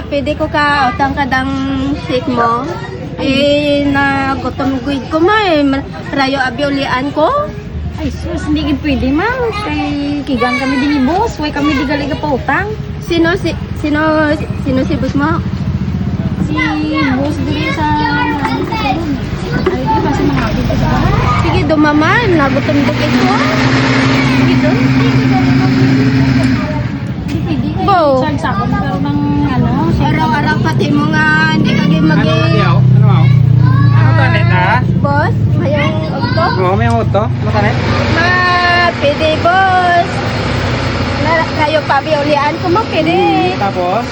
pwede ko ka utang kadang shake mo. Eh, nagutom guid ko ma eh. Rayo abiulian ko. Ay, sus, hindi gid pwede, ma'am. Kay kigang kami din ni boss. Way kami di gali ka pa utang. Sino si boss mo? Si boss diri sa salon. Ay, di ba si mga abid ko sa bahay? Sige, dumaman. Nagutom guid ko. Sige, dun. Hindi pwede. Bo. Charge sa ako pero ng ano. Araw-araw pati mo nga. Hindi ka gid Ano yaw? Ano yaw? Ano tanet ha? Boss, mayong ogto. Oo, may auto. Ano tanet? Ma, pwede boss. Rayo pabiulian ko mo, pwede. Tapos?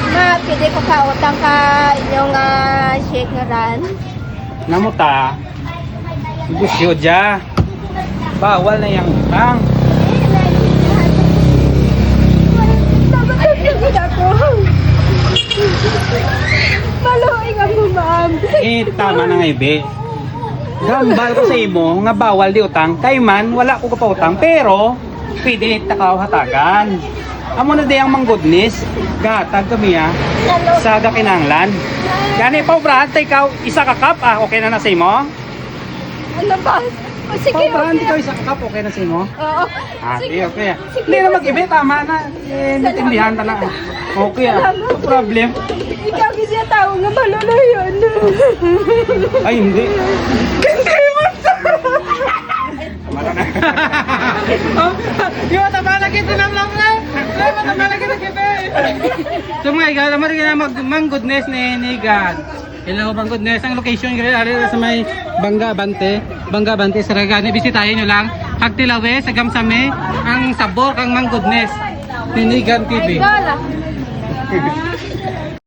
Ma, pwede ko ka utang ka inyong shake nga ran. Namuta. Gusyo dya. Bawal na yung utang. Maluing ako, ma'am. Eh, tama na nga ibe. Gambal ko sa imo nga bawal di utang. Kay man, wala ko pa utang. Pero, pwede takaw hatagan. Amo na di ang manggoodness. Gatag kami ha. Sa gakinanglan. Gani pa, brad, ikaw isa ka cup ah. Okay na na sa imo? Ano ba? O, sige, Brad, okay. ikaw isa ka cup. Okay na sa imo? Oo. Ah, Sige. okay. Hindi na mag-ibe, tama na. Eh, natindihan ta na. Okay ah. No problem. Ikaw kasi tao nga malalo yun. Ay, hindi. Hindi mo Tama na. Yung matabala kita na lang na. Yung matabala kita kita. So mga ikaw, naman rin na mag-goodness ni God. Hello, Bang Goodness. Ang location ari sa may Bangga Bante. Bangga Bante, Saragani. Bisitahin nyo lang. Hagtilawe, sa Gamsame. Ang sabor kang Mang Goodness. Ninigan TV. Ay, gola.